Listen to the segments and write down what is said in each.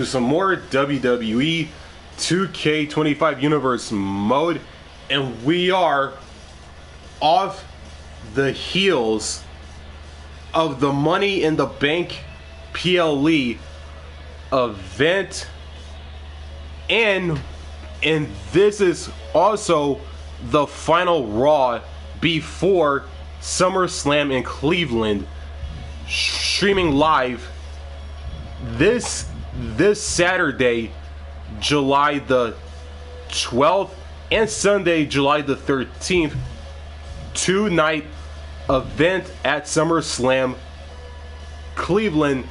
some more WWE 2K25 Universe mode, and we are off the heels of the Money in the Bank PLE event, and this is also the final Raw before SummerSlam in Cleveland, streaming live this Saturday, July the 12th, and Sunday, July the 13th, two-night event at SummerSlam Cleveland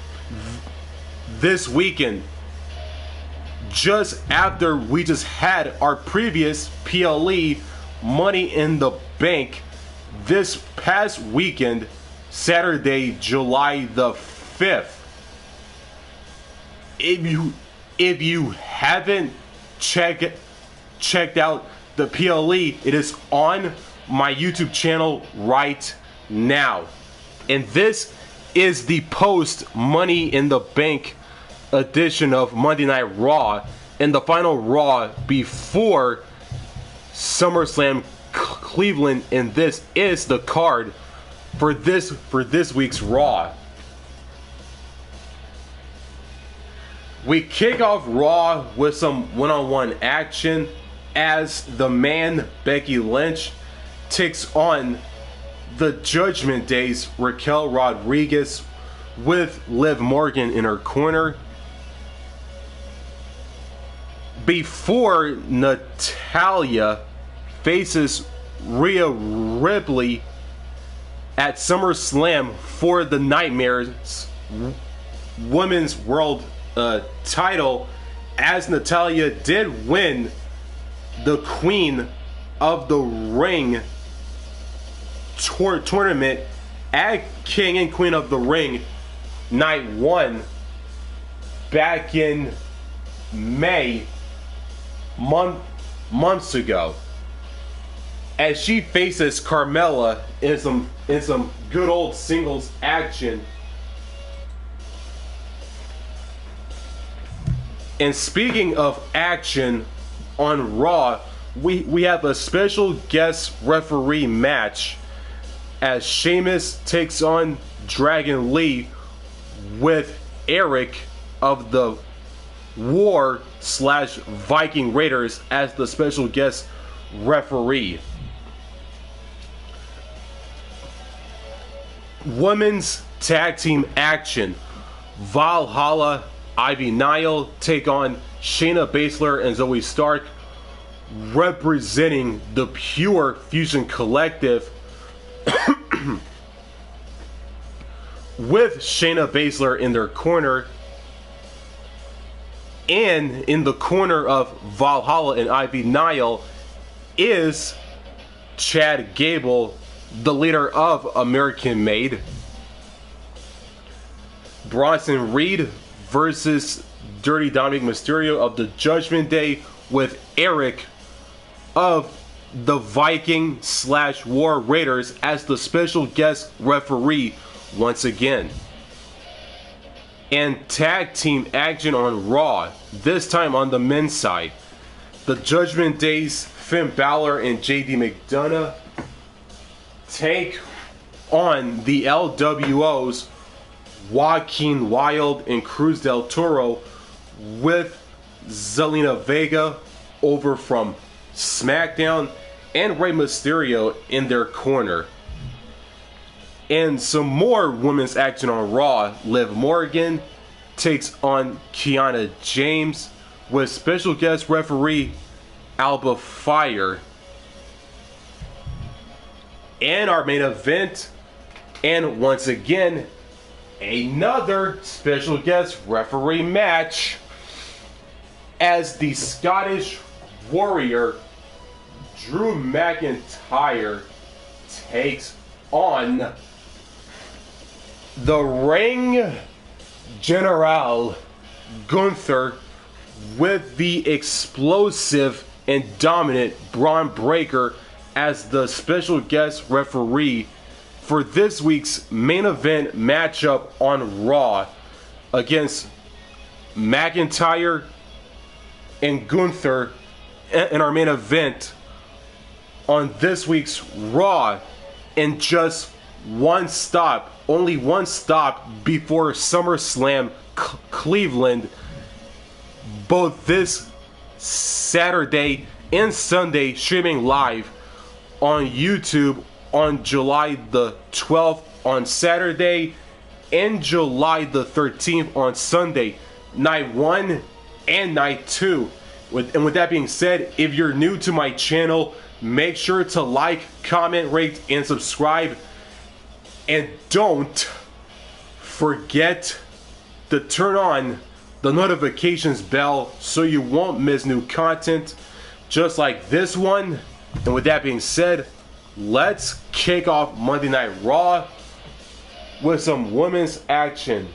this weekend. Just after we just had our previous PLE Money in the Bank this past weekend, Saturday, July the 5th. If you haven't checked out the PLE, it is on my YouTube channel right now. And this is the post Money in the Bank edition of Monday Night Raw, and the final Raw before SummerSlam Cleveland, and this is the card for this week's Raw. We kick off Raw with some one-on-one action as the man Becky Lynch takes on the Judgment Day's Raquel Rodriguez with Liv Morgan in her corner. Before Natalya faces Rhea Ripley at SummerSlam for the Nightmares Women's World title, as Natalya did win the Queen of the Ring tournament at King and Queen of the Ring Night 1 back in May, months ago, as she faces Carmella in some good old singles action. And speaking of action on Raw, we have a special guest referee match as Sheamus takes on Dragon Lee with Eric of the War/Viking Raiders as the special guest referee. Women's tag team action. Valhalla, Ivy Nile take on Shayna Baszler and Zoe Stark, representing the Pure Fusion Collective, with Shayna Baszler in their corner. And in the corner of Valhalla and Ivy Nile is Chad Gable, the leader of American Made. Bronson Reed versus Dirty Dominic Mysterio of the Judgment Day, with Eric of the Viking/War Raiders as the special guest referee once again. And tag team action on Raw, this time on the men's side. The Judgment Day's Finn Balor and JD McDonough take on the LWO's Joaquin Wilde and Cruz del Toro, with Zelina Vega over from SmackDown and Rey Mysterio in their corner. And some more women's action on Raw. Liv Morgan takes on Kiana James with special guest referee Alba Fyre. And our main event, and once again, another special guest referee match, as the Scottish Warrior Drew McIntyre takes on the Ring General Gunther, with the explosive and dominant Bron Breakker as the special guest referee for this week's main event matchup on Raw against McIntyre and Gunther in our main event on this week's Raw, in just one stop, only one stop before SummerSlam Cleveland, both this Saturday and Sunday, streaming live on YouTube on July the 12th on Saturday and July the 13th on Sunday, night 1 and night 2. And with that being said, if you're new to my channel, make sure to like, comment, rate, and subscribe. And don't forget to turn on the notifications bell so you won't miss new content just like this one. And with that being said, let's kick off Monday Night Raw with some women's action.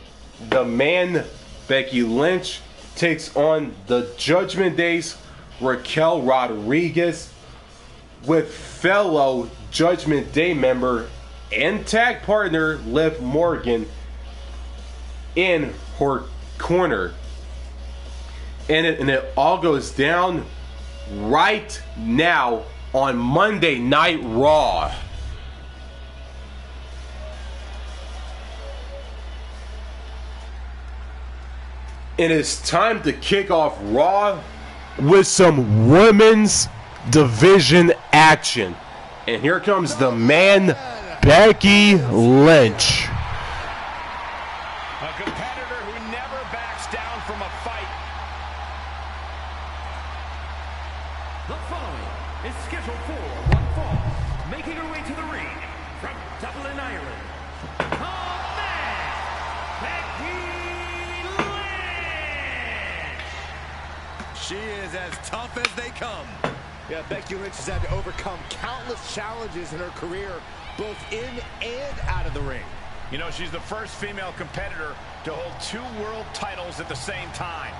The man, Becky Lynch, takes on the Judgment Day's Raquel Rodriguez with fellow Judgment Day member and tag partner Liv Morgan in her corner. And it all goes down right now on Monday Night Raw. It is time to kick off Raw with some women's division action. And here comes the man, Becky Lynch. A competitor who never backs down from a fight. The following is scheduled for one fall, making her way to the ring from Dublin, Ireland. The man, Becky Lynch. She is as tough as they come. Yeah, Becky Lynch has had to overcome countless challenges in her career, both in and out of the ring. You know, she's the first female competitor to hold 2 world titles at the same time.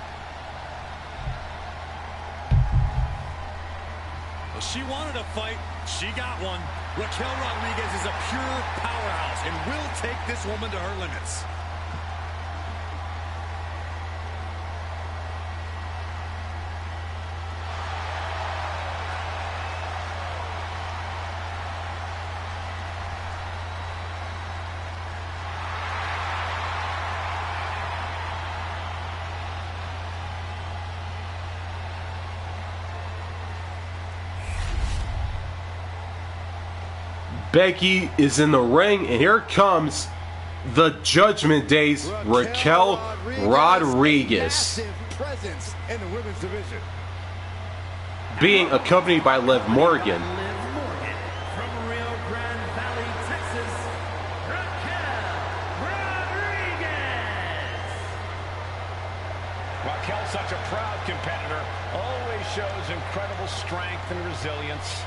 Well, she wanted a fight. She got one. Raquel Rodriguez is a pure powerhouse and will take this woman to her limits. Becky is in the ring, and here comes the Judgment Day's Raquel Rodriguez, Massive presence in the women's division. being accompanied by Liv Morgan. Liv Morgan from Rio Grande Valley, Texas. Raquel Rodriguez. Raquel's such a proud competitor, always shows incredible strength and resilience.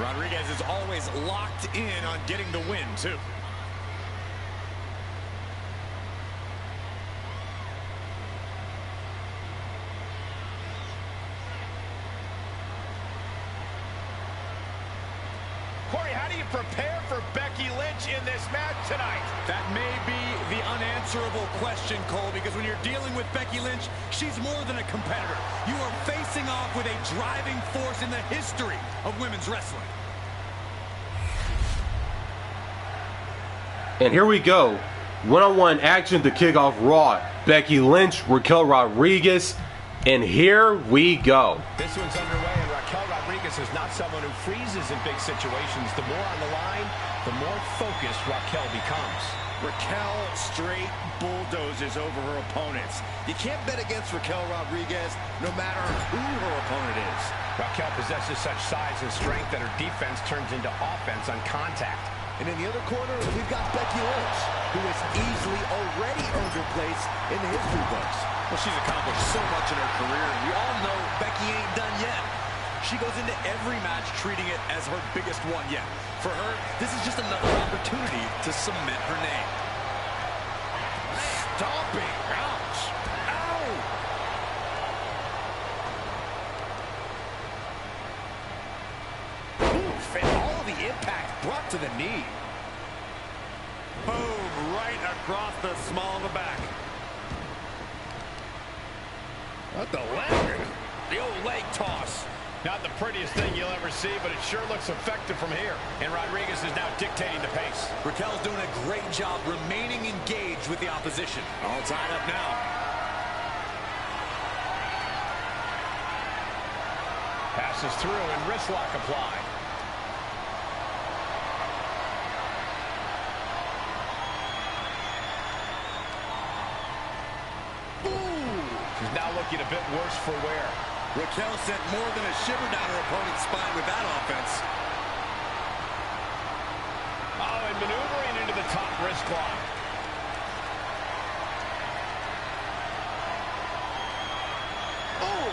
Rodriguez is always locked in on getting the win, too. Corey, how do you prepare for Becky Lynch in this match tonight? That may be the unanswerable question, Cole, because when you're dealing with Becky Lynch, she's more than a competitor. You are facing off with a driving force in the history of women's wrestling. And here we go. One-on-one action to kick off Raw. Becky Lynch, Raquel Rodriguez, and here we go. This one's underway, and Raquel Rodriguez is not someone who freezes in big situations. The more on the line, the more focused Raquel becomes. Raquel straight bulldozes over her opponents. You can't bet against Raquel Rodriguez no matter who her opponent is. Raquel possesses such size and strength that her defense turns into offense on contact. And in the other corner, we've got Becky Lynch, who has easily already earned her place in the history books. Well, she's accomplished so much in her career, and we all know Becky ain't done yet. She goes into every match treating it as her biggest one yet. For her, this is just another opportunity to cement her name. Stomping. Ouch. Ow. Oof, and all of the impact brought to the knee. Boom, right across the small of the back. What the leg? The old leg toss. Not the prettiest thing you'll ever see, but it sure looks effective from here. And Rodriguez is now dictating the pace. Raquel's doing a great job remaining engaged with the opposition. All tied up now. Passes through and wrist lock applied. She's now looking a bit worse for wear. Raquel sent more than a shiver down her opponent's spine with that offense. Oh, and maneuvering into the top wrist lock. Oh!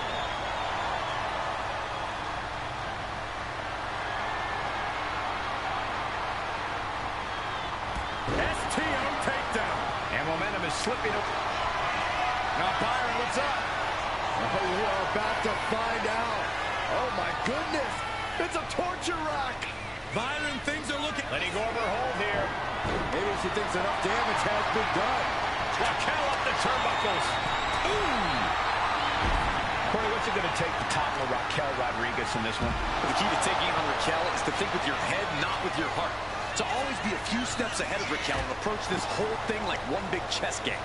STO takedown. And momentum is slipping. Now Byron, what's up? Oh, we're about to find out. Oh my goodness, it's a torture rack. Byron, things are looking... Letting go of her hold here. Maybe she thinks enough damage has been done. Raquel up the turnbuckles. Ooh! Corey, what's it going to take to topple Raquel Rodriguez in this one? The key to taking on Raquel is to think with your head, not with your heart. To always be a few steps ahead of Raquel and approach this whole thing like one big chess game.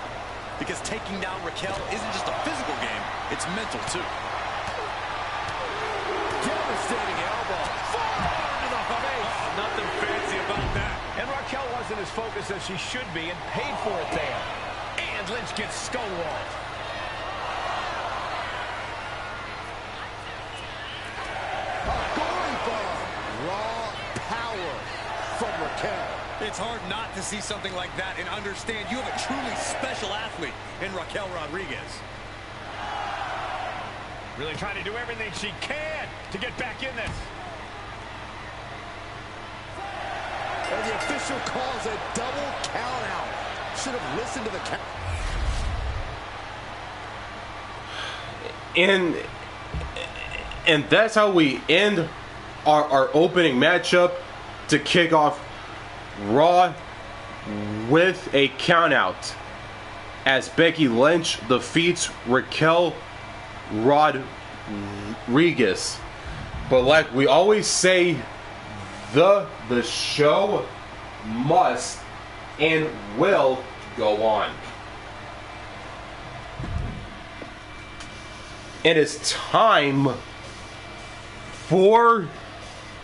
Because taking down Raquel isn't just a physical game, it's mental too. Devastating elbow. Forearm to the face. Nothing fancy about that. And Raquel wasn't as focused as she should be and paid for it there. And Lynch gets stonewalled. Gory bomb. Raw power from Raquel. It's hard not to see something like that and understand you have a truly special athlete in Raquel Rodriguez. Really trying to do everything she can to get back in this. And the official calls a double count out. Should have listened to the count. And that's how we end our opening matchup to kick off Raw with a countout as Becky Lynch defeats Raquel Rodriguez. But like we always say, the show must and will go on. It is time for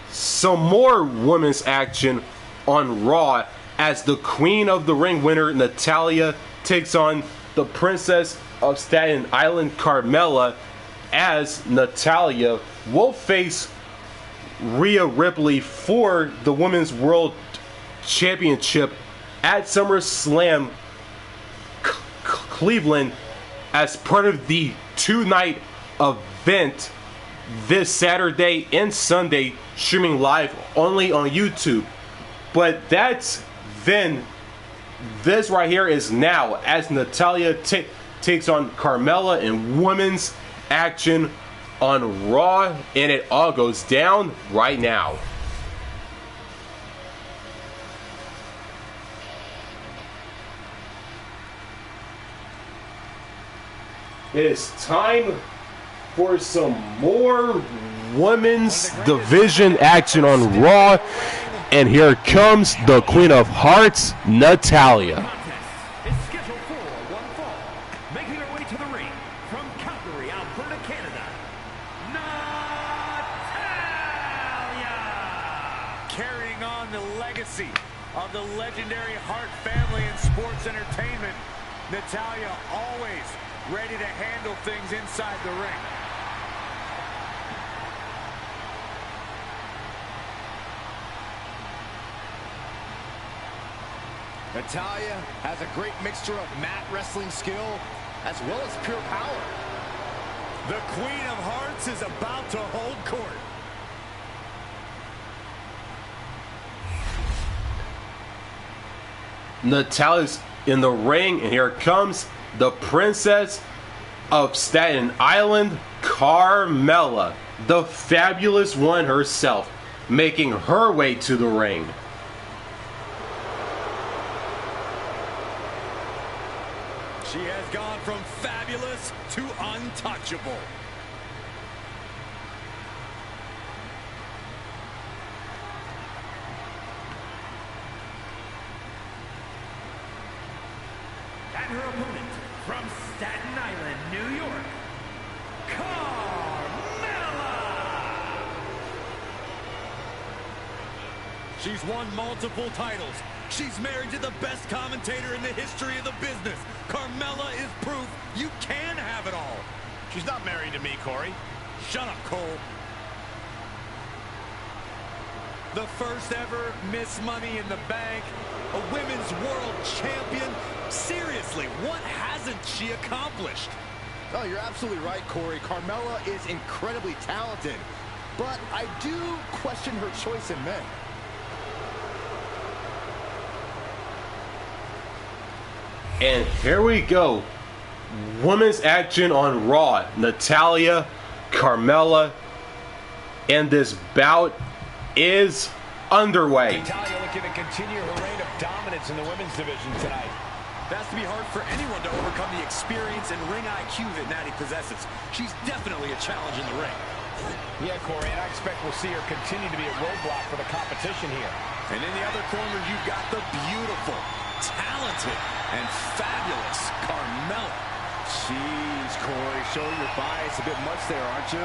some more women's action on Raw as the Queen of the Ring winner Natalya takes on the Princess of Staten Island Carmella, as Natalya will face Rhea Ripley for the Women's World Championship at SummerSlam Cleveland as part of the two-night event this Saturday and Sunday, streaming live only on YouTube. But that's then. This right here is now as Natalya takes on Carmella in women's action on Raw, and it all goes down right now. It is time for some more women's division action on Raw. And here comes the Queen of Hearts, Natalya. Is scheduled for one fall, making her way to the ring from Calgary, Alberta, Canada, Natalya! Carrying on the legacy of the legendary Hart family in sports entertainment, Natalya always ready to handle things inside the ring. Natalya has a great mixture of mat wrestling skill as well as pure power. The Queen of Hearts is about to hold court. Natalya's in the ring, and here comes the Princess of Staten Island, Carmella, the fabulous one herself, making her way to the ring. She has gone from fabulous to untapped. untouchable. And her opponent from Staten Island, New York, Carmella! She's won multiple titles. She's married to the best commentator in the history of the business. Carmella is proof you can have it all. She's not married to me, Corey. Shut up, Cole. The first ever Miss Money in the Bank, a women's world champion. Seriously, what hasn't she accomplished? Oh, you're absolutely right, Corey. Carmella is incredibly talented, but I do question her choice in men. And here we go. Women's action on Raw. Natalya, Carmella, and this bout is underway. Natalya looking to continue her reign of dominance in the women's division tonight. It has to be hard for anyone to overcome the experience and ring IQ that Natty possesses. She's definitely a challenge in the ring. Yeah, Corey, and I expect we'll see her continue to be a roadblock for the competition here. And in the other corner, you've got the beautiful, talented, and fabulous Carmella. Jeez, Corey, showing your bias a bit much there, aren't you?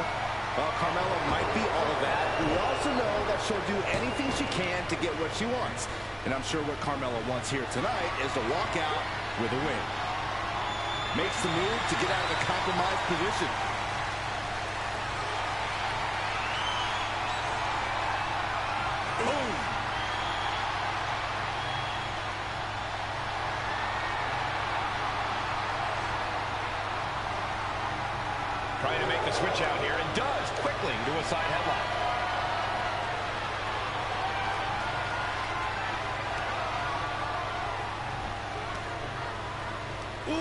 Carmella might be all of that. We also know that she'll do anything she can to get what she wants. And I'm sure what Carmella wants here tonight is to walk out with a win. Makes the move to get out of the compromised position. Boom! Trying to make the switch out here, and does quickly to a side headlock. Ooh!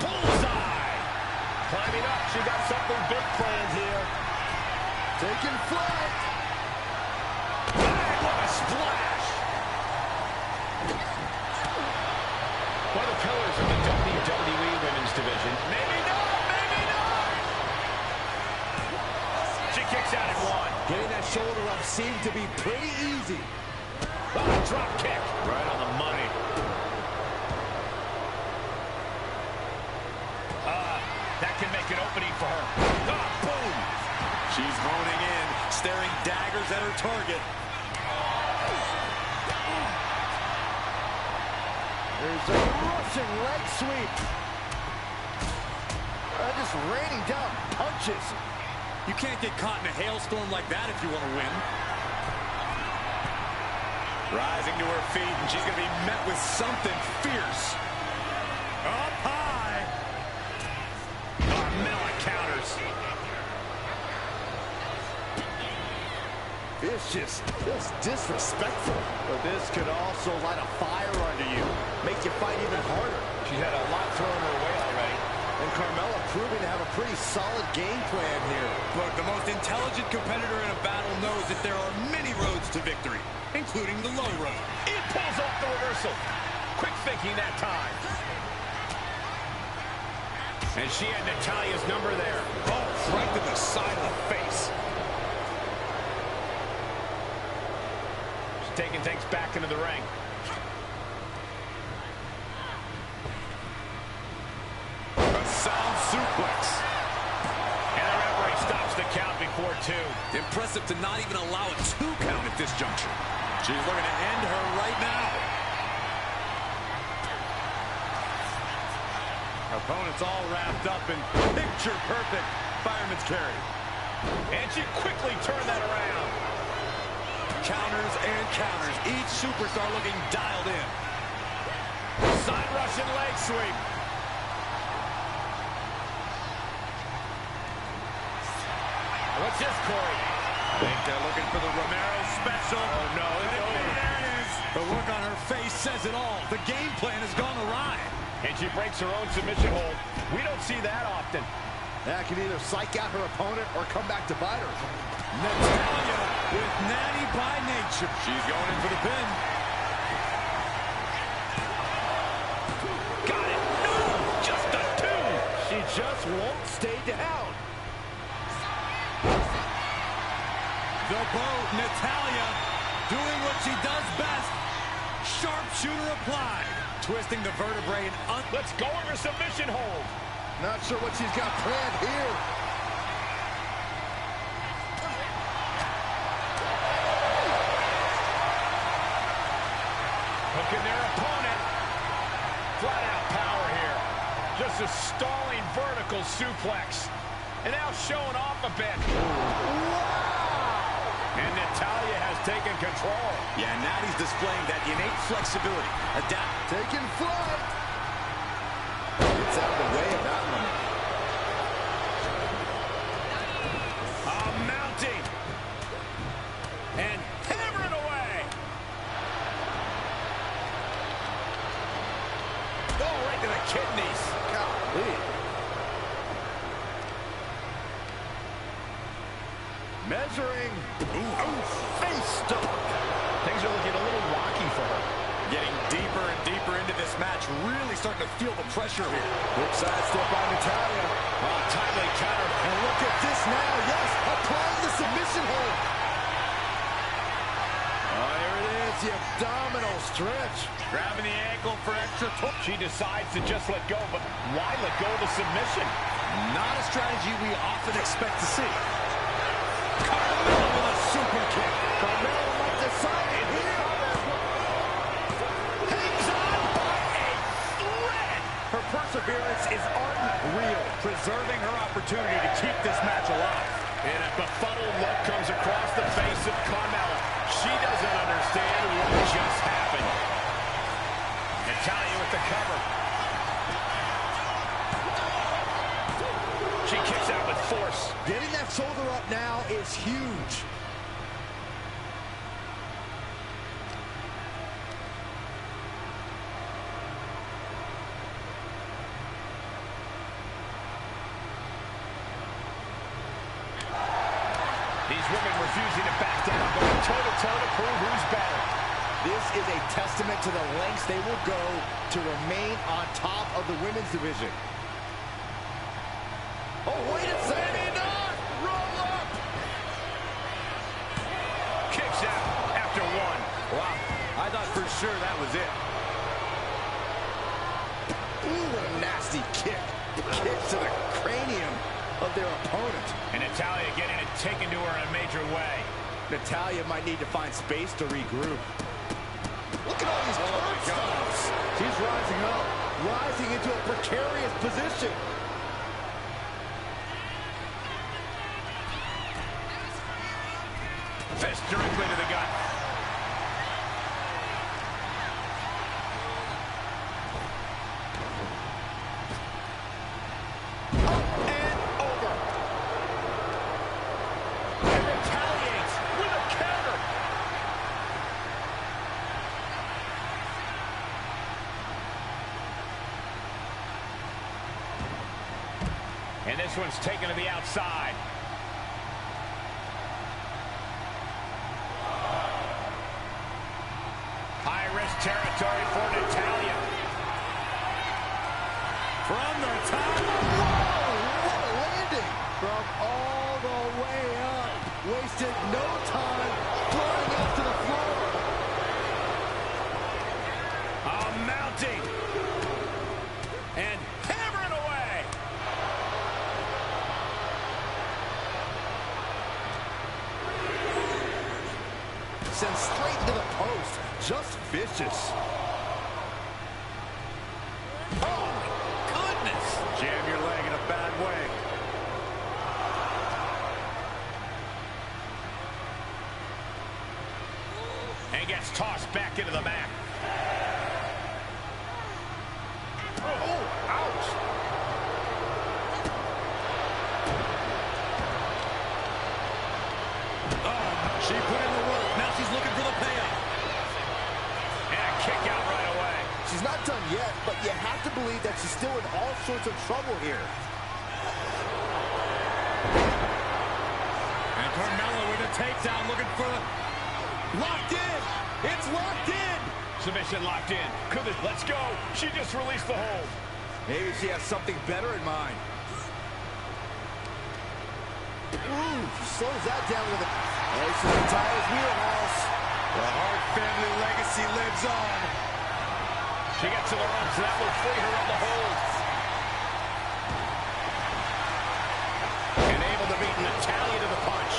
Bullseye! Climbing up, she got something big planned here. Taking flight! What a splash! One of the pillars of the WWE Women's Division. Maybe not, maybe not! She kicks out at one. Getting that shoulder up seemed to be pretty easy. Oh, drop kick. Right on the money. That can make an opening for her. Oh, boom! She's honing in, staring daggers at her target. There's a Russian leg sweep. Just raining down punches. You can't get caught in a hailstorm like that if you want to win. Rising to her feet, and she's going to be met with something fierce. Up high. Carmella counters. It's just disrespectful. But this could also light a fire under you. Make you fight even harder. She's had a lot thrown her way already. And Carmella proving to have a pretty solid game plan here. Look, the most intelligent competitor in a battle knows that there are many roads to victory, including the low road. It pulls off the reversal. Quick thinking that time. And she had Natalya's number there. Oh, right to the side of the face. She's taking things back into the ring. A sound suplex. And the referee stops the count before two. Impressive to not even allow a 2 count at this juncture. She's looking to end her right now. Opponent's all wrapped up in picture-perfect fireman's carry. And she quickly turned that around. Counters and counters. Each superstar looking dialed in. Side Russian leg sweep. What's this, Corey? I think they're looking for the Romero special. Oh, no, it's over. There it is. The look on her face says it all. The game plan has gone awry. And she breaks her own submission hold. We don't see that often. That can either psych out her opponent or come back to bite her. Natalya with natty by nature. She's going in for the pin. Got it. No, just a 2. She just won't stay down. The boat, Natalya, doing what she does best. Sharpshooter applied. Twisting the vertebrae and Let's go over submission hold. Not sure what she's got planned here. Hooking their opponent. Flat out power here. Just a stalling vertical suplex. And now showing off a bit. And Natalya has taken control. Yeah, Natty's displaying that innate flexibility. Taking flight. Gets out of the way of that one. Mounting. And hammering away. Oh, right to the kidneys. Golly. Measuring. Face stomp. Things are looking a little rocky for her. Getting deeper and deeper into this match, really starting to feel the pressure here. Good side step by Natalya. Timely counter. And look at this now. Yes, applying the submission hold. Oh, here it is, the abdominal stretch. Grabbing the ankle for extra torque. She decides to just let go, but why let go of the submission? Not a strategy we often expect to see. Carmella with a super kick. Carmella might decide it here. Hangs on by a thread. her perseverance is unreal, preserving her opportunity to keep this match alive. And a befuddled look comes across the face of Carmella. She doesn't understand what just happened. Natalya with the cover. She kicks out with force. Getting that shoulder up now is huge. These women refusing to back down, going toe-to-toe to prove who's better. This is a testament to the lengths they will go to remain on top of the women's division. Oh, wait a second! Roll up! Kicks out after one. Wow, I thought for sure that was it. Ooh, what a nasty kick. Kick to the cranium of their opponent. And Natalya getting it taken to her in a major way. Natalya might need to find space to regroup. Look at all these curb stops. She's rising up, rising into a precarious position. Fist directly to the gut. Up and over. And retaliates with a counter. And this one's taken to the outside. High-risk territory for Natalya. From the top. Whoa, what a landing. From all the way up. Wasted no time flying up to the floor. Mounting. And hammering away. Sent straight into the post. Just vicious. Oh, my goodness. Jam your leg in a bad way. And gets tossed back into the mat. Oh, ouch. Oh, she put in the work. Now she's looking for the payoff. And a kick out right away. She's not done yet, but you have to believe that she's still in all sorts of trouble here. takedown, looking for the... Locked in. It's locked in. Submission locked in. Could it? Let's go. She just released the hold. Maybe she has something better in mind. Ooh, slows that down with a... This is Natalya's wheelhouse. The Hart family legacy lives on. She gets to the ropes, and that will free her of the hold. And able to beat Natalya to the punch.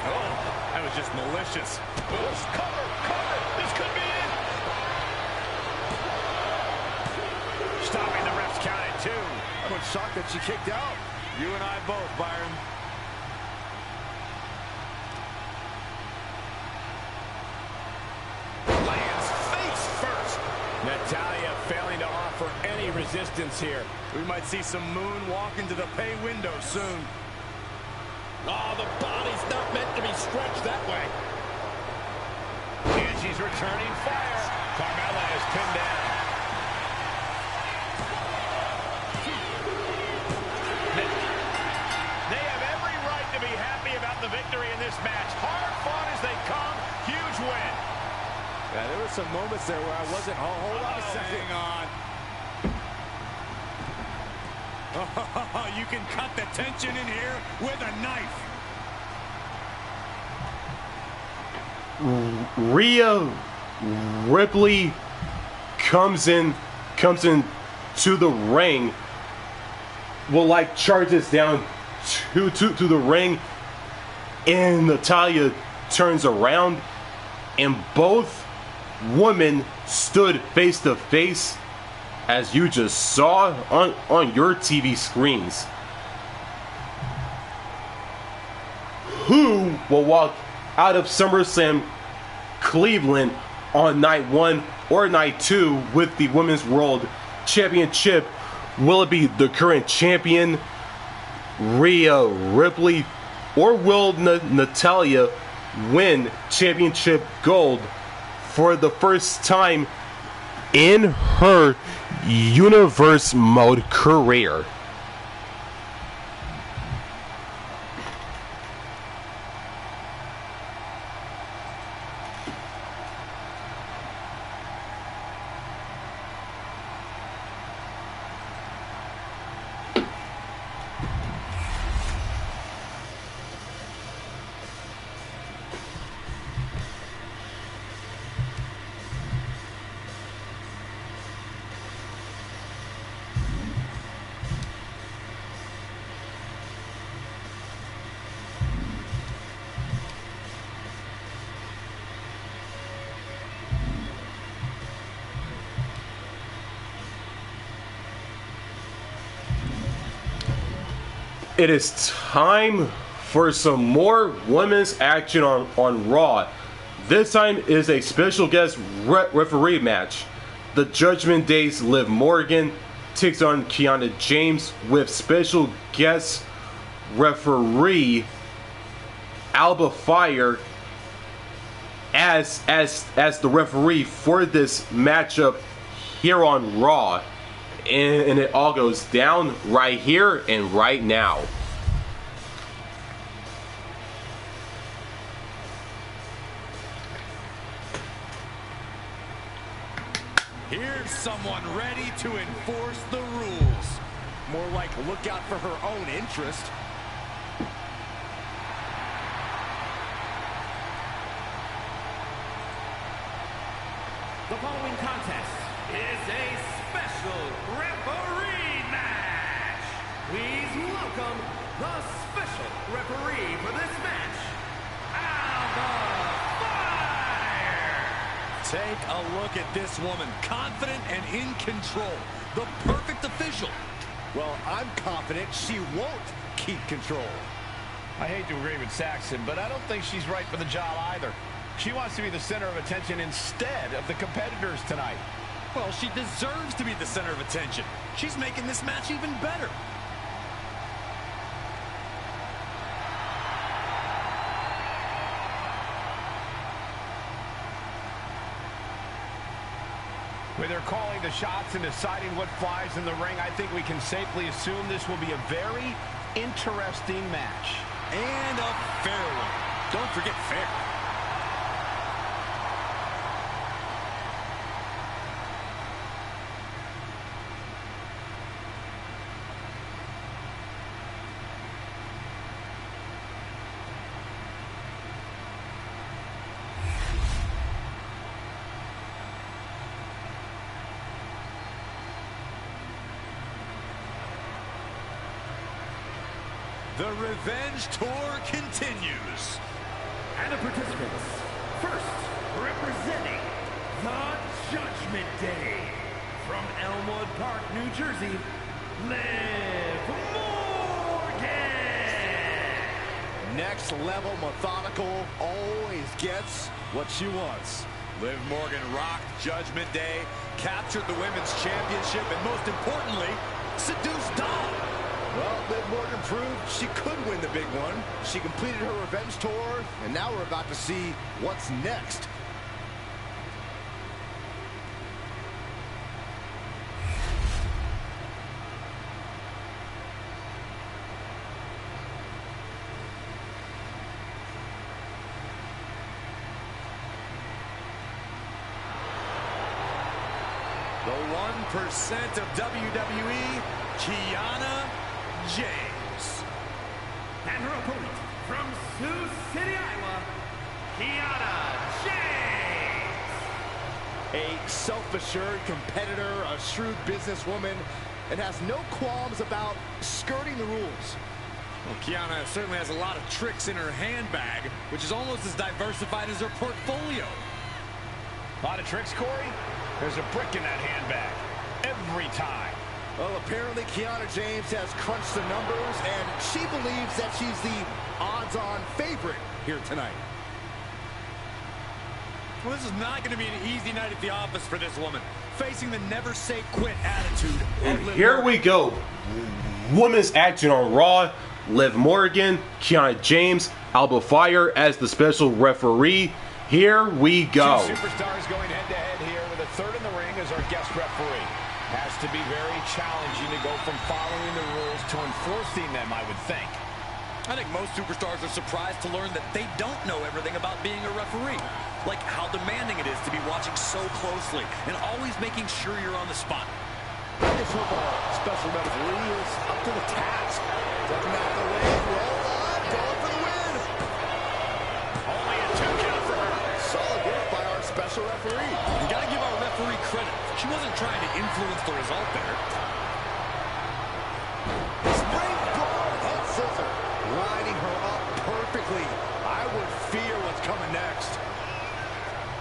Oh, that was just malicious. Cover, cover. This could be it. Stopping the ref's count at 2. I'm shocked that she kicked out. You and I both, Byron. Lands face first. Natalya failing to offer any resistance here. We might see some moonwalk into the pay window soon. Oh, the body's not meant to be stretched that way. And she's returning fire. Carmella is pinned down. They have every right to be happy about the victory in this match. Hard fought as they come. Huge win. Yeah, there were some moments there where I wasn't... Oh, hold on a second. Hang on. Oh, you can cut the tension in here with a knife. Rhea Ripley comes in to the ring. Will like charges down to the ring, and Natalya turns around, and both women stood face to face, as you just saw on your TV screens. Who will walk out of SummerSlam Cleveland on night 1 or night 2 with the Women's World Championship? Will it be the current champion, Rhea Ripley, or will Natalya win championship gold for the first time in her universe mode career? It is time for some more women's action on Raw. This time is a special guest referee match. The Judgment Day's Liv Morgan takes on Kiana James with special guest referee Alba Fyre as the referee for this matchup here on Raw. And it all goes down right here and right now. Here's someone ready to enforce the rules. More like look out for her own interest. The following contest is a special referee match. Please welcome the special referee for this match, Alba Fyre. Take a look at this woman, confident and in control. The perfect official. Well, I'm confident she won't keep control. I hate to agree with Saxon, but I don't think she's right for the job either. She wants to be the center of attention instead of the competitors tonight. Well, she deserves to be the center of attention. She's making this match even better. With her calling the shots and deciding what flies in the ring, I think we can safely assume this will be a very interesting match. And a fair one. Don't forget fair. The Revenge Tour continues. And the participants, first representing the Judgment Day, from Elmwood Park, New Jersey, Liv Morgan. Next level methodical, always gets what she wants. Liv Morgan rocked Judgment Day, captured the Women's Championship, and most importantly, seduced Dom. Well, Liv Morgan proved she could win the big one. She completed her revenge tour, and now we're about to see what's next. The 1% of WWE, Kiana James. And her opponent, from Sioux City, Iowa, Kiana James. A self-assured competitor, a shrewd businesswoman, and has no qualms about skirting the rules. Well, Kiana certainly has a lot of tricks in her handbag, which is almost as diversified as her portfolio. A lot of tricks, Corey. There's a brick in that handbag. Every time. Well, apparently Kiana James has crunched the numbers, and she believes that she's the odds-on favorite here tonight. Well, this is not going to be an easy night at the office for this woman, facing the never-say-quit attitude. And here we go. Women's action on Raw. Liv Morgan, Kiana James, Alba Fyre as the special referee. Here we go. Two superstars going head-to-head here with a third in the ring as our guest referee. Has to be very challenging to go from following the rules to enforcing them, I would think. I think most superstars are surprised to learn that they don't know everything about being a referee. Like how demanding it is to be watching so closely and always making sure you're on the spot. This football special referee is up to the task. Stepping out the way, roll on, going for the win. Only a 2 count for her. Solid work by our special referee. You gotta give our referee credit. She wasn't trying to influence the result there. Springboard head scissor. Lining her up perfectly. I would fear what's coming next.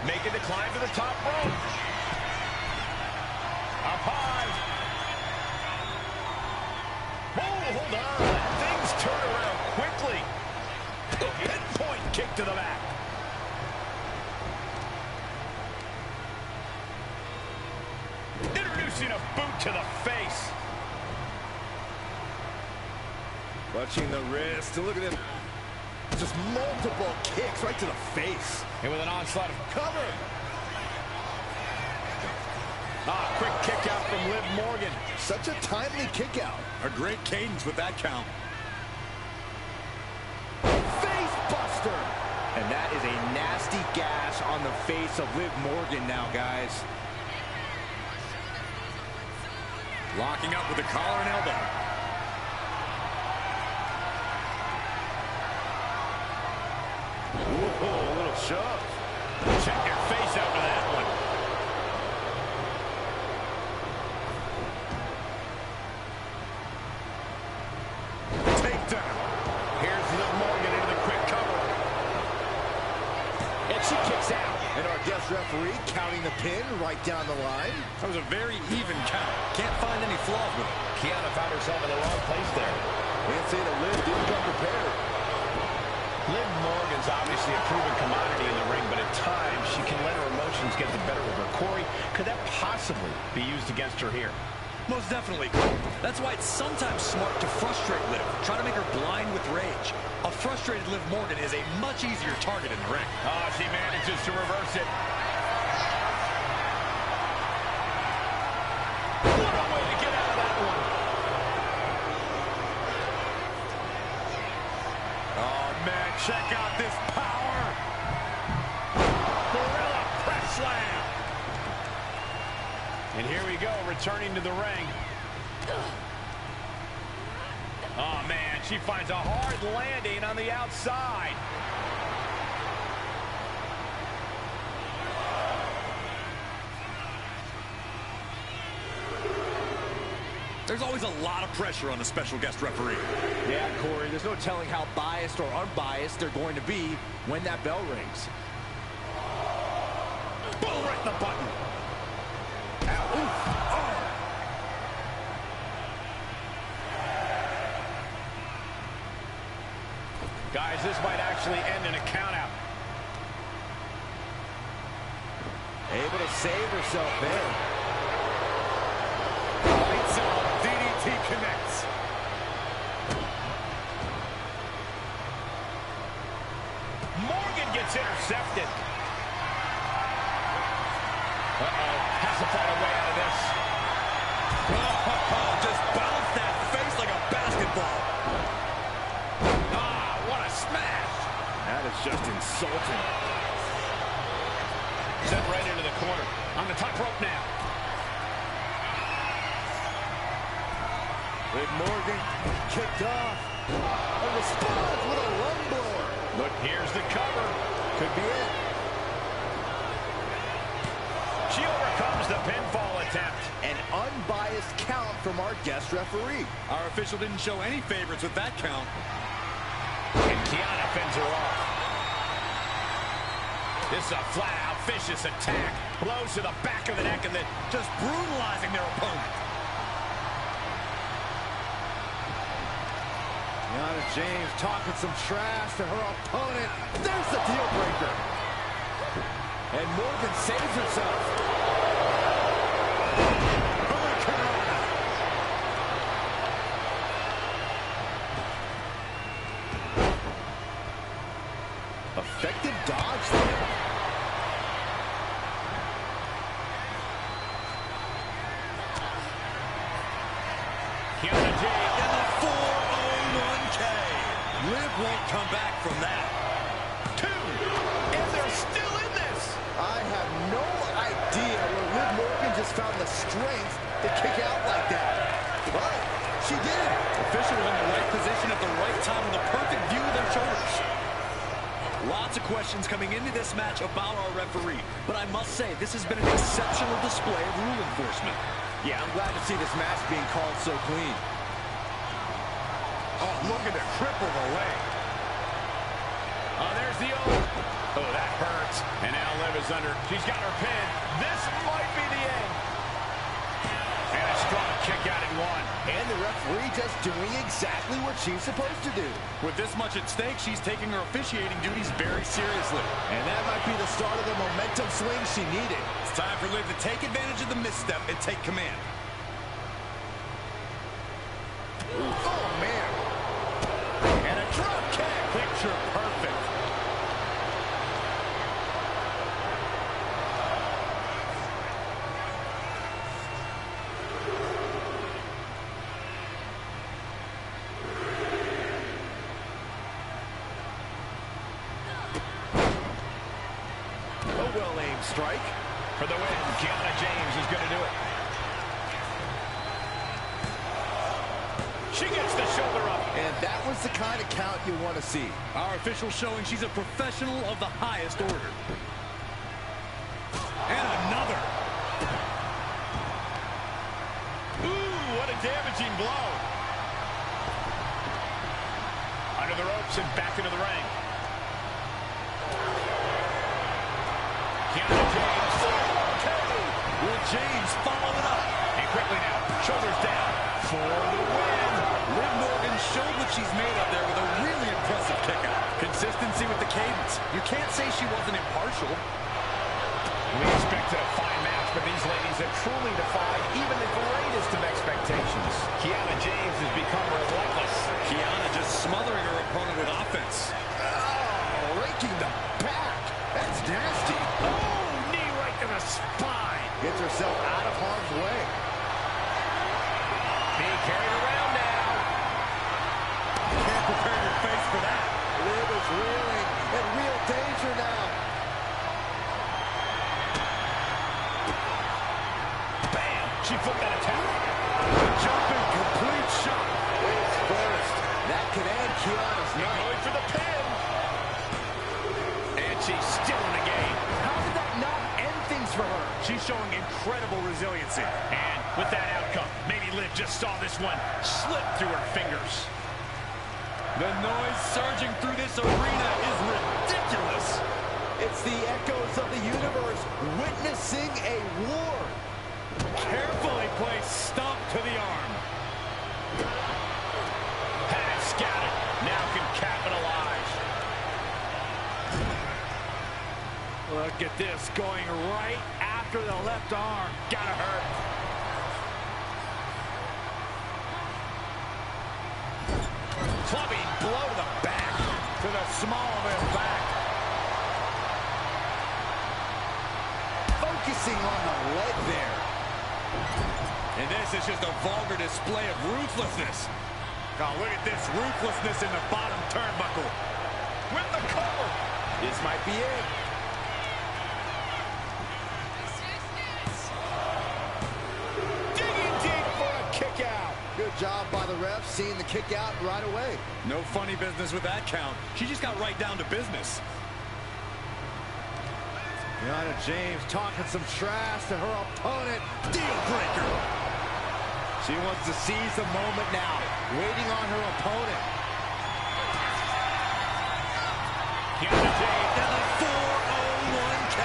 Making the climb to the top rope. Up high. Oh, hold on. Things turn around quickly. Pinpoint kick to the back. Introducing a boot to the face. Clutching the wrist. And look at him. Just multiple kicks right to the face. And with an onslaught of Cover. quick kick out from Liv Morgan. Such a timely kick out. A great cadence with that count. Face buster. And that is a nasty gash on the face of Liv Morgan now, guys. Locking up with the collar and elbow. Ooh, a little shove. Check your face after that one. Takedown. Here's Liv Morgan into the quick cover. And she kicks out. And our guest referee counting the pin right down the line. That was a very even count. Can't find any flaws with it. Kiana found herself in the wrong place there. Can't say that Liv didn't come prepared. Liv Morgan's obviously a proven commodity in the ring, but at times she can let her emotions get the better of her. Corey, could that possibly be used against her here? Most definitely. That's why it's sometimes smart to frustrate Liv. Try to make her blind with rage. A frustrated Liv Morgan is a much easier target in the ring. Oh, she manages to reverse it. What a way to get out of that one. check out this power. Gorilla press slam. And here we go, returning to the ring. Oh, man, she finds a hard landing on the outside. There's always a lot of pressure on a special guest referee. Yeah, Corey, there's no telling how biased or unbiased they're going to be when that bell rings. Boom, right in the button. Ow, oof, oh. Guys, this might actually end in a countout. Able to save herself there. DDT connects. Morgan gets intercepted. Uh-oh, has to find a way out of this. Oh, just bounced that face like a basketball. Ah, what a smash. That is just insulting. Sent right into the corner. On the top rope now. Liv Morgan kicked off. A response with a lung blower. Look, here's the cover. Could be it. She overcomes the pinfall attempt. An unbiased count from our guest referee. Our official didn't show any favorites with that count. And Kiana fends her off. This is a flat-out vicious attack. Blows to the back of the neck and then just brutalizing their opponent. Kiana James talking some trash to her opponent. There's the deal breaker. And Morgan saves herself. Effective dodge there. Kiana James And the 401k. Liv won't come back from that. 2. And they're still in this. I have no idea where Liv Morgan just found the strength to kick out like that. But she did. Official was in the right position at the right time with a perfect view of their shoulders. Lots of questions coming into this match about our referee, but I must say this has been an exceptional display of rule enforcement. Yeah, I'm glad to see this match being called so clean. Oh, looking to cripple the leg. Oh, there's the old. Oh, that hurts. And now Liv is under. She's got her pin. This might be the end. And a strong kick out at 1. And the referee just doing exactly what she's supposed to do. With this much at stake, she's taking her officiating duties very seriously. And that might be the start of the momentum swing she needed. It's time for Liv to take advantage of the misstep and take command. Oh, man. And a drop kick. Picture perfect. A well-aimed strike. For the win, Kiana James is going to do it. She gets the shoulder up. And that was the kind of count you want to see. Our official showing she's a professional of the highest order. And another. Ooh, what a damaging blow. Under the ropes and back into the ring. Kiana James. Will James follow it up? And quickly now, shoulders down for the win. Liv Morgan showed what she's made of there with a really impressive kickout. Consistency with the cadence. You can't say she wasn't impartial. We expected a fine match, but these ladies have truly defied even the greatest of expectations. Kiana James has become relentless. Kiana just smothering her opponent with offense. Oh, raking the back. That's nasty. Oh, knee right to the spine. Gets herself out of harm's way. Being carried around now. Can't prepare your face for that. Liv is reeling in real danger now. Bam! She flipped that attack. Jumping complete shot. Face first. That could end Kiana's night. Going for the pin. And she's still in the game. How did that not end things for her? She's showing incredible resiliency. And with that outcome, maybe Liv just saw this one slip through her fingers. The noise surging through this arena is ridiculous. It's the echoes of the universe witnessing a war. Carefully placed stomp to the arm. Had it scouted. Now can capitalize. Look at this, going right after the left arm. Gotta hurt. Clubbing blow to the back. To the small of his back. Focusing on the leg there. And this is just a vulgar display of ruthlessness. Oh, look at this ruthlessness in the bottom turnbuckle. With the cover. This might be it. Digging deep for a kick out. Good job by the ref, seeing the kick out right away. No funny business with that count. She just got right down to business. Kiana James talking some trash to her opponent. Deal breaker. She wants to seize the moment now, waiting on her opponent. Kiana James And the 401k.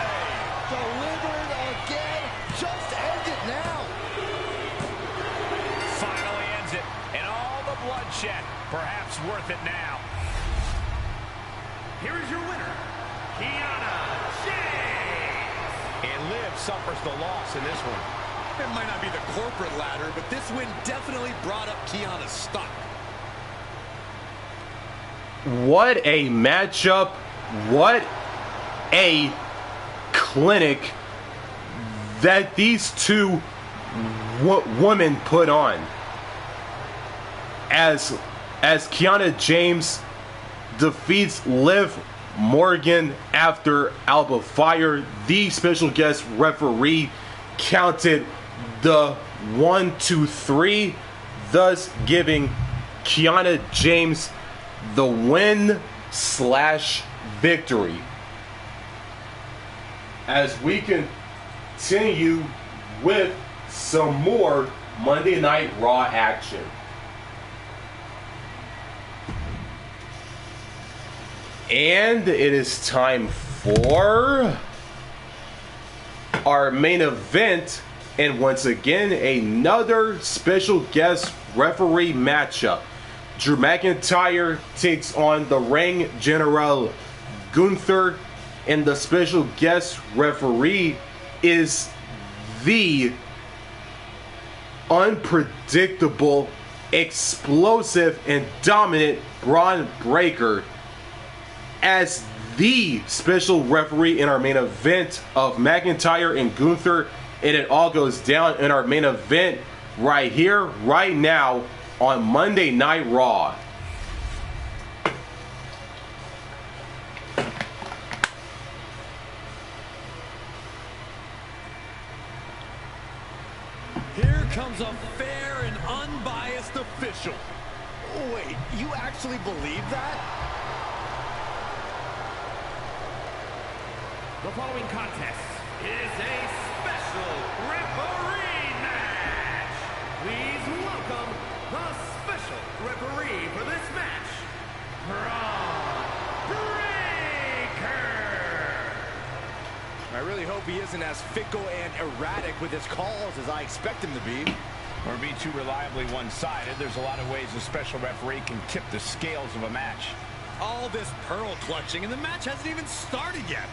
Delivered again. Just end it now. finally ends it. And all the bloodshed, perhaps worth it now. Here is your winner, Kiana James. And Liv suffers the loss in this one. It might not be the corporate ladder, but this win definitely brought up Kiana's stock. What a matchup. What a clinic that these two women put on. As Kiana James defeats Liv Morgan after Alba Fyre, the special guest referee counted the 1, 2, 3, thus giving Kiana James the win/victory. As we continue with some more Monday Night Raw action. And it is time for our main event, and once again another special guest referee matchup. Drew McIntyre takes on the ring general Gunther, and the special guest referee is the unpredictable, explosive, and dominant Bron Breakker as the special referee in our main event of McIntyre and Gunther. And it all goes down in our main event right here, right now on Monday Night Raw. Here comes a fair and unbiased official. Wait, you actually believe that? The following contest is a special referee match. Please welcome the special referee for this match, Bron Breakker. I really hope he isn't as fickle and erratic with his calls as I expect him to be. Or be too reliably one-sided. There's a lot of ways a special referee can tip the scales of a match. All this pearl clutching, and the match hasn't even started yet.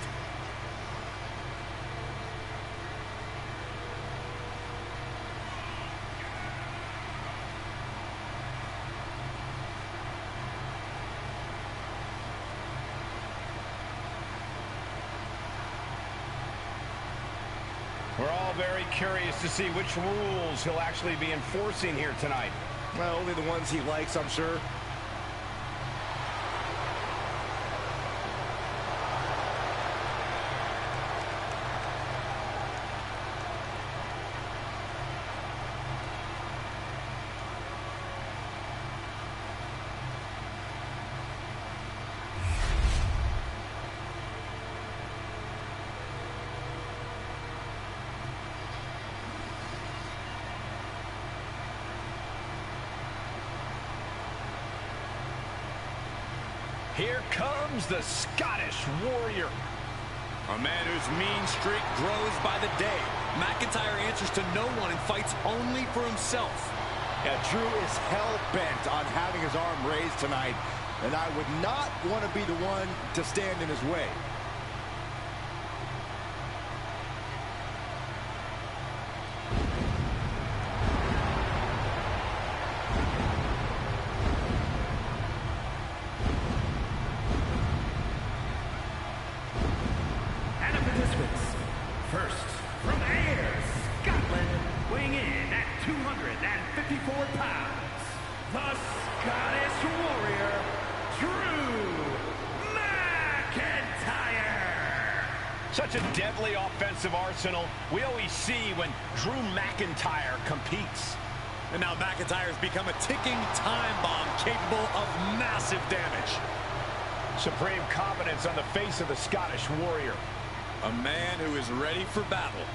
We're all very curious to see which rules he'll actually be enforcing here tonight. Well, only the ones he likes, I'm sure. Here comes the Scottish Warrior. A man whose mean streak grows by the day. McIntyre answers to no one and fights only for himself. Yeah, Drew is hell-bent on having his arm raised tonight, and I would not want to be the one to stand in his way. First, from Ayr, Scotland, weighing in at 254 pounds, the Scottish Warrior, Drew McIntyre. Such a deadly offensive arsenal we always see when Drew McIntyre competes. And now McIntyre has become a ticking time bomb capable of massive damage. Supreme confidence on the face of the Scottish Warrior. A man who is ready for battle.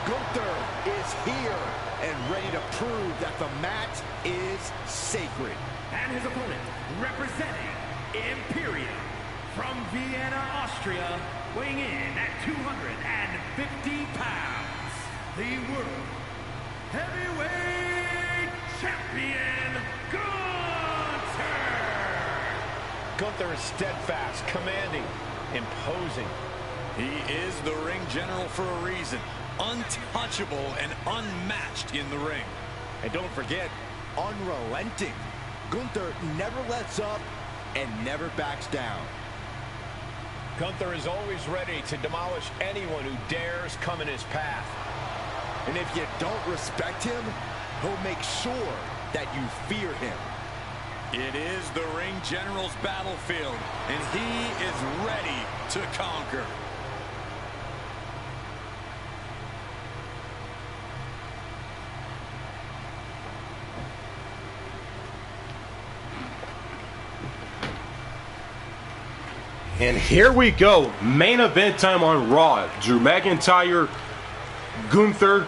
Gunther is here and ready to prove that the mat is sacred. And his opponent, representing Imperium, from Vienna, Austria, weighing in at 250 pounds, the World Heavyweight Champion, Gunther! Gunther is steadfast, commanding, imposing. He is the ring general for a reason. Untouchable and unmatched in the ring. And don't forget, unrelenting. Gunther never lets up and never backs down. Gunther is always ready to demolish anyone who dares come in his path. And if you don't respect him, he'll make sure that you fear him. It is the ring general's battlefield, and he is ready to conquer. And here we go, main event time on Raw. Drew McIntyre, Gunther,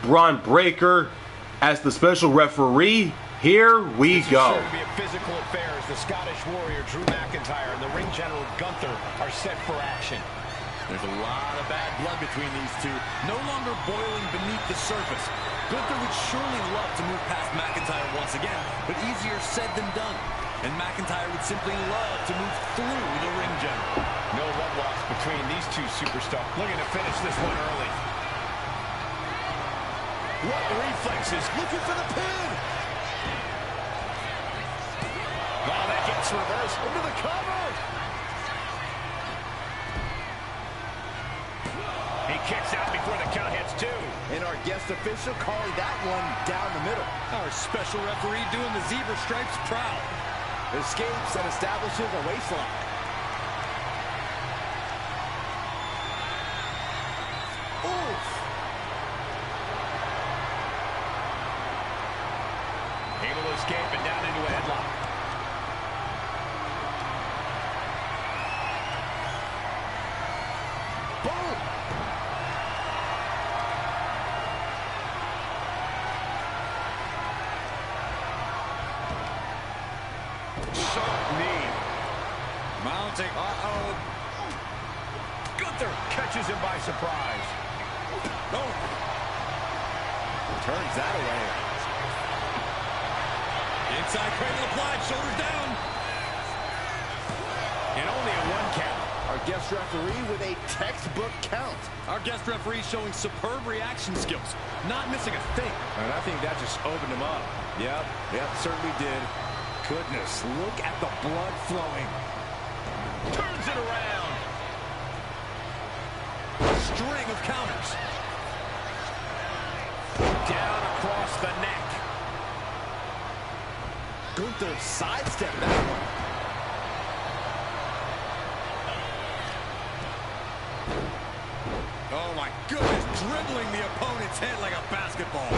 Bron Breakker as the special referee. Here we go. This is sure to be a physical affair as the Scottish Warrior Drew McIntyre and the ring general Gunther are set for action. There's a lot of bad blood between these two, no longer boiling beneath the surface. Gunther would surely love to move past McIntyre once again, but easier said than done. And McIntyre would simply love to move through the ring general. No love lost between these two superstars. Looking to finish this one early. What reflexes? Looking for the pin. Oh, that gets reversed. Into the cover. He kicks out before the count hits two. And our guest official calling that one down the middle. Our special referee doing the zebra stripes proud. Escapes and establishes a waistlock. Oof. Able to escape and down into a headlock. Boom. Sharp knee. Mounting. Gunther catches him by surprise. Oh. Turns that away. Inside cradle applied, shoulders down. And only a one count. Our guest referee with a textbook count. Our guest referee showing superb reaction skills, not missing a thing. And I think that just opened him up. Yep, certainly did. Goodness, look at the blood flowing. Turns it around. A string of counters. Down across the neck. Gunther sidestepped that one. Oh my goodness, dribbling the opponent's head like a basketball.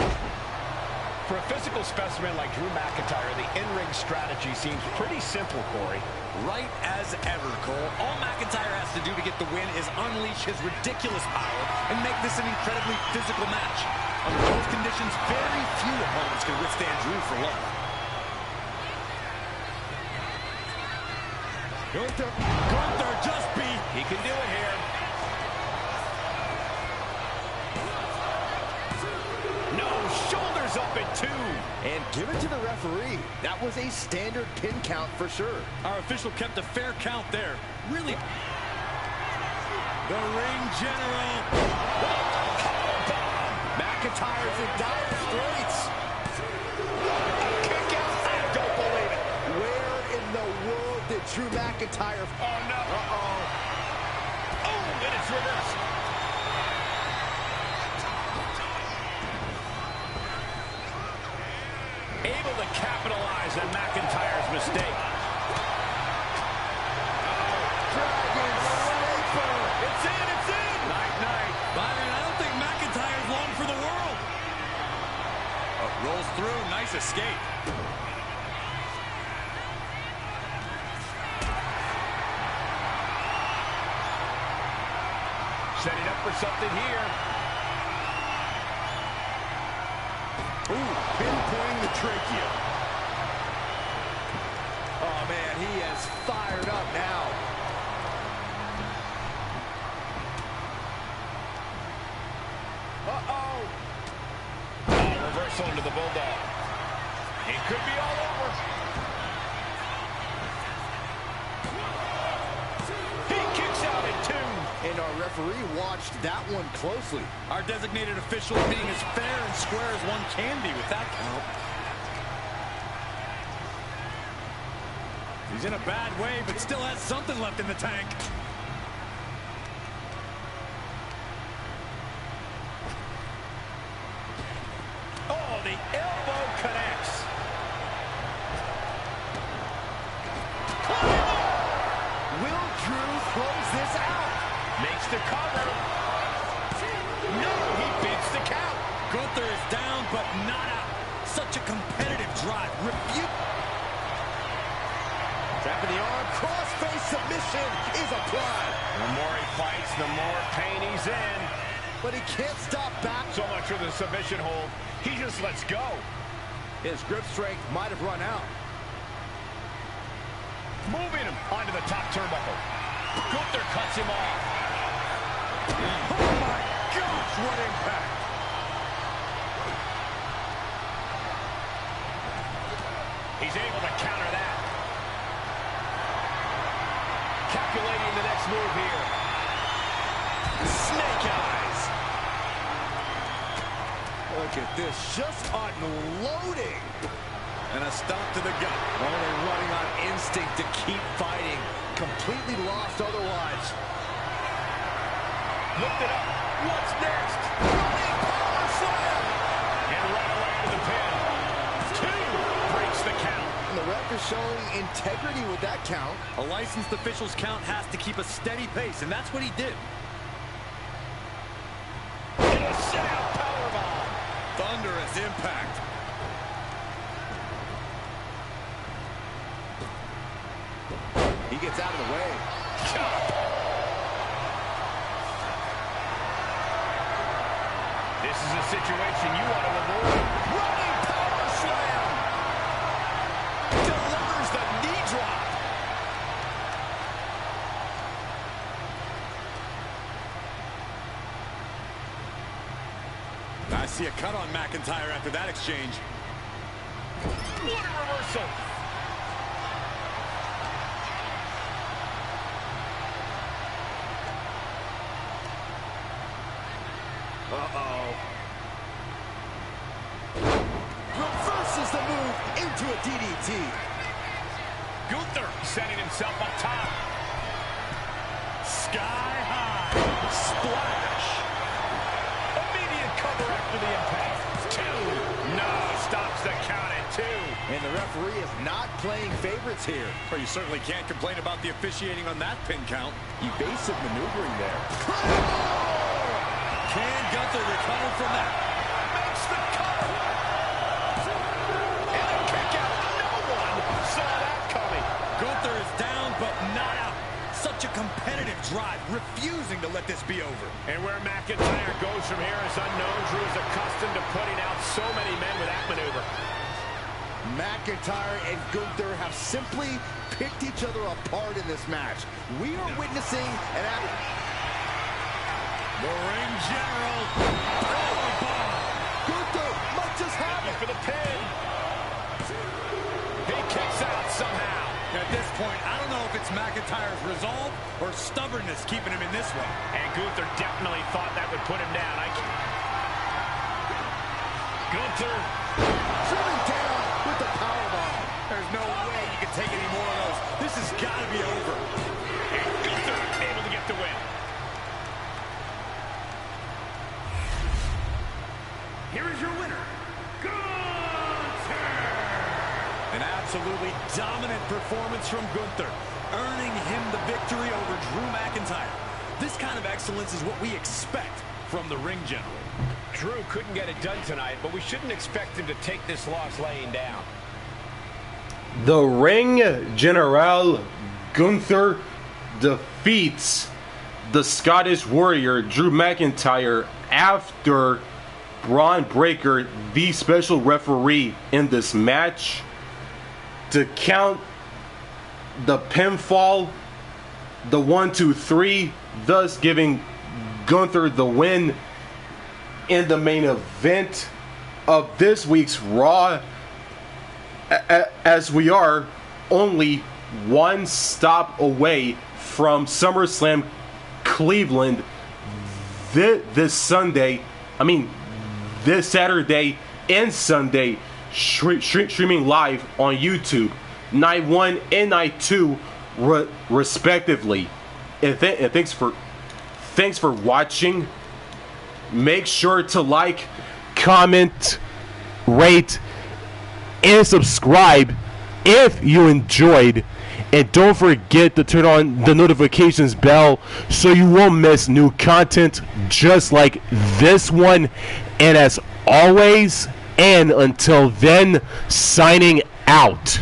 For a physical specimen like Drew McIntyre, the in-ring strategy seems pretty simple, Corey. Right as ever, Cole. All McIntyre has to do to get the win is unleash his ridiculous power and make this an incredibly physical match. Under those conditions, very few opponents can withstand Drew for long. Gunther just beat. He can do it here. No, shoulders up at 2. And give it to the referee. That was a standard pin count for sure. Our official kept a fair count there. Really. The ring general. McIntyre's in dire straits. Kick out. I don't believe it. Where in the world did Drew McIntyre... Oh, no. Uh-oh. Oh, and it's reversed. Able to capitalize on McIntyre's mistake. Dragon Sleeper. It's in, it's in. Night. Byron, I don't think McIntyre's long for the world. Rolls through. Nice escape. Setting up for something here. Ooh, pinpointing the trachea. Oh, man, he is fired up now. Uh-oh. Reversal into the Bulldog. It could be all over. He kicks out at 2. And our referee watched that one closely. Our designated official being as fair and square as one can be with that count. He's in a bad way, but still has something left in the tank. Oh, the elbow connects. Will Drew close this out? Makes the cover. No, he beats the count. Gunther is down, but not out. Such a competitive drive. Rebuke. Trap in the arm. Crossface submission is applied. The more he fights, the more pain he's in. But he can't stop back. So much for the submission hold. He just lets go. His grip strength might have run out. Moving him onto the top turnbuckle. Gunther cuts him off. Oh my gosh, what impact. He's able to counter that. Calculating the next move here. Snake eyes. Look at this, just unloading. And a stomp to the gut. Only running on instinct to keep fighting. Completely lost otherwise. Lift it up. What's next? Running power slam. And right away to the pin. 2 breaks the count. And the ref is showing integrity with that count. A licensed official's count has to keep a steady pace, and that's what he did. And a sit-out powerbomb. Thunderous impact. He gets out of the way. This is a situation you want to avoid. Running power slam. Delivers the knee drop. I see a cut on McIntyre after that exchange. What a reversal. Uh-oh. Reverses the move into a DDT. Gunther setting himself up top. Sky high. Splash. Immediate cover after the impact. 2. No, stops the count at 2. And the referee is not playing favorites here. Well, you certainly can't complain about the officiating on that pin count. Evasive maneuvering there. Can Gunther recover from that? Makes the cover. such a competitive drive, refusing to let this be over. And where McIntyre goes from here is unknown. Drew is accustomed to putting out so many men with that maneuver. McIntyre and Gunther have simply picked each other apart in this match. We are witnessing an the ring general. Gunther might just have it for the pin. He kicks out somehow. At this point, I don't know if it's McIntyre's resolve or stubbornness keeping him in this way. And Gunther definitely thought that would put him down. Gunther shooting down with the powerbomb. There's no way you can take any more of those. This has got to be over. And Gunther able to get the win. Here is your winner, Gunther! An absolutely dominant performance from Gunther, earning him the victory over Drew McIntyre. This kind of excellence is what we expect from the ring general. Drew couldn't get it done tonight, but we shouldn't expect him to take this loss laying down. The ring general Gunther defeats the Scottish Warrior Drew McIntyre after Bron Breakker, the special referee in this match, to count the pinfall, the 1, 2, 3, thus giving Gunther the win in the main event of this week's Raw, as we are only one stop away from SummerSlam Cleveland this Saturday and Sunday, streaming live on YouTube, night 1 and night 2 respectively. And thanks for watching. Make sure to like, comment, rate, and subscribe if you enjoyed. And don't forget to turn on the notifications bell so you won't miss new content just like this one. And as always, and until then, signing out.